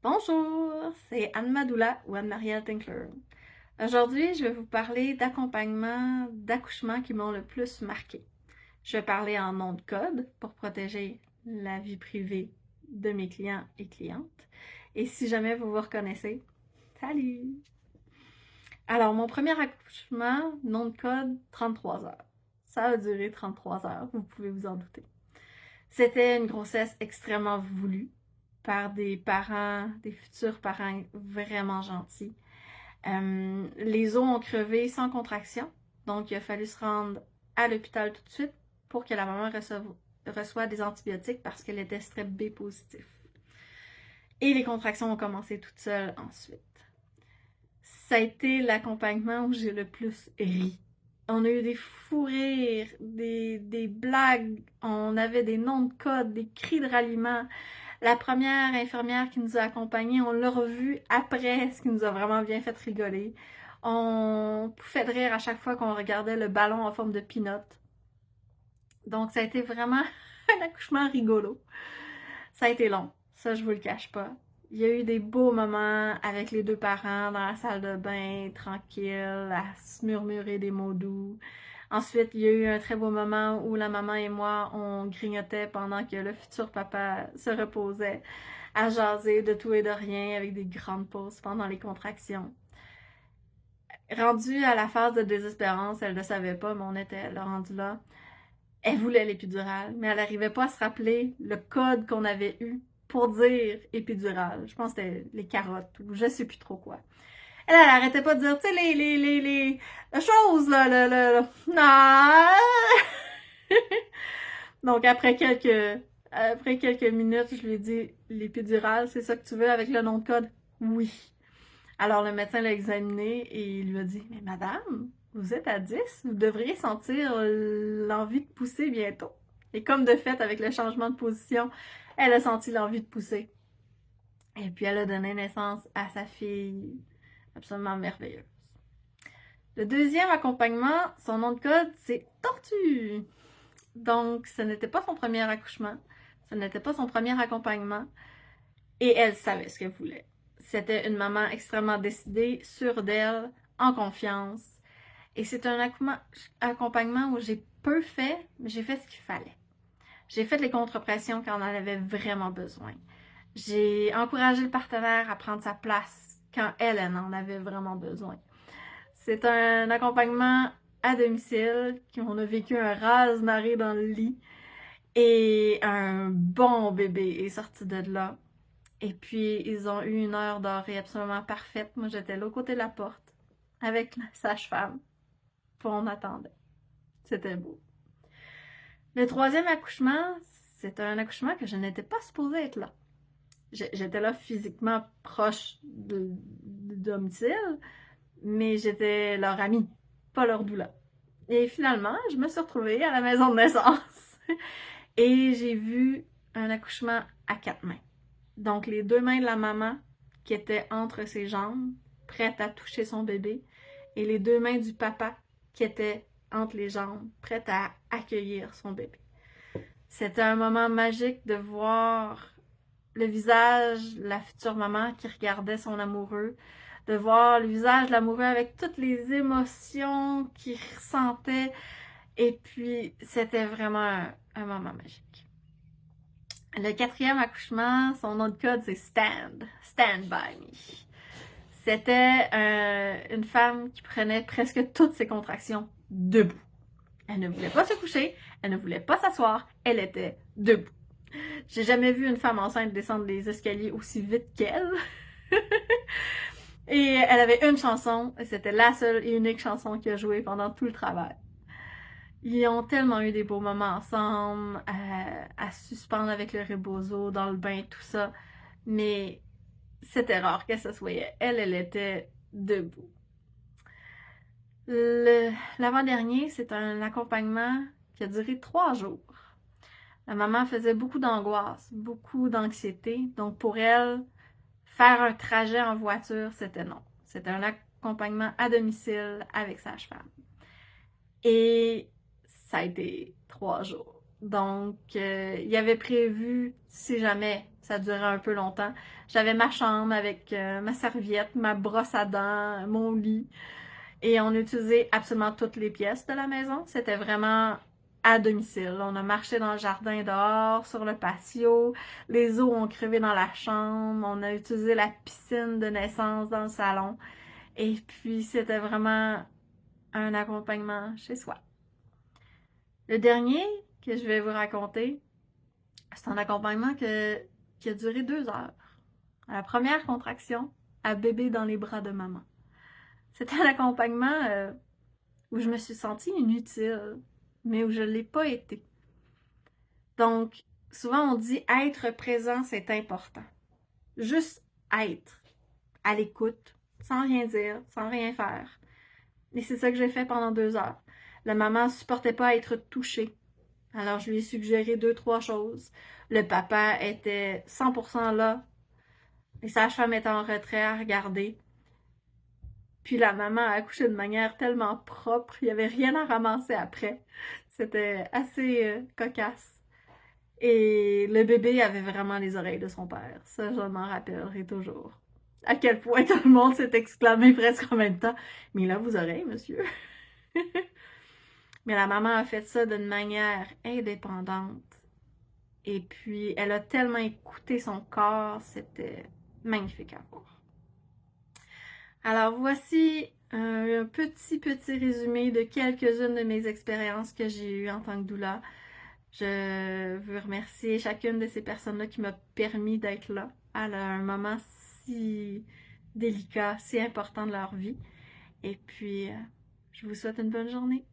Bonjour, c'est Anne Madoula ou Anne-Marielle Tinkler. Aujourd'hui, je vais vous parler d'accompagnement d'accouchement qui m'ont le plus marqué. Je vais parler en nom de code pour protéger la vie privée de mes clients et clientes. Et si jamais vous vous reconnaissez, salut! Alors, mon premier accouchement, nom de code, 33 heures. Ça a duré 33 heures, vous pouvez vous en douter. C'était une grossesse extrêmement voulue par des parents, des futurs parents vraiment gentils. Les os ont crevé sans contraction, donc il a fallu se rendre à l'hôpital tout de suite pour que la maman reçoive des antibiotiques parce qu'elle était strep B positif. Et les contractions ont commencé toutes seules ensuite. Ça a été l'accompagnement où j'ai le plus ri. On a eu des fous rires, des blagues, on avait des noms de code, des cris de ralliement. La première infirmière qui nous a accompagnés, on l'a revue après, ce qui nous a vraiment bien fait rigoler. On pouffait de rire à chaque fois qu'on regardait le ballon en forme de peanut. Donc ça a été vraiment un accouchement rigolo. Ça a été long, ça je vous le cache pas. Il y a eu des beaux moments avec les deux parents dans la salle de bain, tranquille, à se murmurer des mots doux. Ensuite, il y a eu un très beau moment où la maman et moi, on grignotait pendant que le futur papa se reposait, à jaser de tout et de rien avec des grandes pauses pendant les contractions. Rendue à la phase de désespérance, elle ne le savait pas, mais on était rendu là. Elle voulait l'épidurale, mais elle n'arrivait pas à se rappeler le code qu'on avait eu pour dire épidurale. Je pense que c'était les carottes ou je sais plus trop quoi. Elle arrêtait pas de dire, tu sais, les choses, là, non. Donc, après quelques minutes, je lui ai dit, l'épidurale, c'est ça que tu veux avec le nom de code? Oui. Alors, le médecin l'a examiné et il lui a dit, mais madame, vous êtes à 10, vous devriez sentir l'envie de pousser bientôt. Et comme de fait, avec le changement de position, elle a senti l'envie de pousser. Et puis, elle a donné naissance à sa fille absolument merveilleuse. Le deuxième accompagnement, son nom de code, c'est Tortue. Donc, ce n'était pas son premier accouchement, ce n'était pas son premier accompagnement, et elle savait ce qu'elle voulait. C'était une maman extrêmement décidée, sûre d'elle, en confiance. Et c'est un accompagnement où j'ai peu fait, mais j'ai fait ce qu'il fallait. J'ai fait les contre-pressions quand on en avait vraiment besoin. J'ai encouragé le partenaire à prendre sa place quand elle en avait vraiment besoin. C'est un accompagnement à domicile, on a vécu un rase-marée dans le lit et un bon bébé est sorti de là. Et puis, ils ont eu une heure dorée absolument parfaite. Moi, j'étais là au côté de la porte avec la sage-femme. Puis on attendait. C'était beau. Le troisième accouchement, c'est un accouchement que je n'étais pas supposée être là. J'étais là physiquement proche de domicile, mais j'étais leur amie, pas leur doula. Et finalement, je me suis retrouvée à la maison de naissance et j'ai vu un accouchement à quatre mains. Donc, les deux mains de la maman qui étaient entre ses jambes, prêtes à toucher son bébé, et les deux mains du papa qui étaient entre les jambes, prêtes à accueillir son bébé. C'était un moment magique de voir le visage de la future maman qui regardait son amoureux, de voir le visage de l'amoureux avec toutes les émotions qu'il ressentait. Et puis, c'était vraiment un moment magique. Le quatrième accouchement, son nom de code, c'est Stand by me. C'était une femme qui prenait presque toutes ses contractions debout. Elle ne voulait pas se coucher, elle ne voulait pas s'asseoir, elle était debout. J'ai jamais vu une femme enceinte descendre les escaliers aussi vite qu'elle. Et elle avait une chanson, et c'était la seule et unique chanson qu'elle a jouée pendant tout le travail. Ils ont tellement eu des beaux moments ensemble, à suspendre avec le rebozo, dans le bain, tout ça. Mais c'était rare qu'elle s'assoyait. Elle était debout. L'avant-dernier, c'est un accompagnement qui a duré 3 jours. La maman faisait beaucoup d'angoisse, beaucoup d'anxiété. Donc pour elle, faire un trajet en voiture, c'était non. C'était un accompagnement à domicile avec sage-femme. Et ça a été 3 jours. Donc, il avait prévu, si jamais ça durait un peu longtemps, j'avais ma chambre avec ma serviette, ma brosse à dents, mon lit. Et on a utilisé absolument toutes les pièces de la maison. C'était vraiment à domicile. On a marché dans le jardin dehors, sur le patio. Les os ont crevé dans la chambre. On a utilisé la piscine de naissance dans le salon. Et puis, c'était vraiment un accompagnement chez soi. Le dernier que je vais vous raconter, c'est un accompagnement qui a duré 2 heures. À la première contraction, à bébé dans les bras de maman. C'était un accompagnement où je me suis sentie inutile, mais où je ne l'ai pas été. Donc, souvent on dit être présent, c'est important. Juste être à l'écoute, sans rien dire, sans rien faire. Et c'est ça que j'ai fait pendant 2 heures. La maman ne supportait pas être touchée. Alors, je lui ai suggéré 2, 3 choses. Le papa était 100% là. Les sages-femmes étaient en retrait à regarder. Puis la maman a accouché de manière tellement propre, il n'y avait rien à ramasser après. C'était assez cocasse. Et le bébé avait vraiment les oreilles de son père. Ça, je m'en rappellerai toujours. À quel point tout le monde s'est exclamé presque en même temps. Mais il a vos oreilles, monsieur. Mais la maman a fait ça d'une manière indépendante. Et puis, elle a tellement écouté son corps, c'était magnifique à voir. Alors, voici un petit résumé de quelques-unes de mes expériences que j'ai eues en tant que doula. Je veux remercier chacune de ces personnes-là qui m'a permis d'être là à un moment si délicat, si important de leur vie. Et puis, je vous souhaite une bonne journée.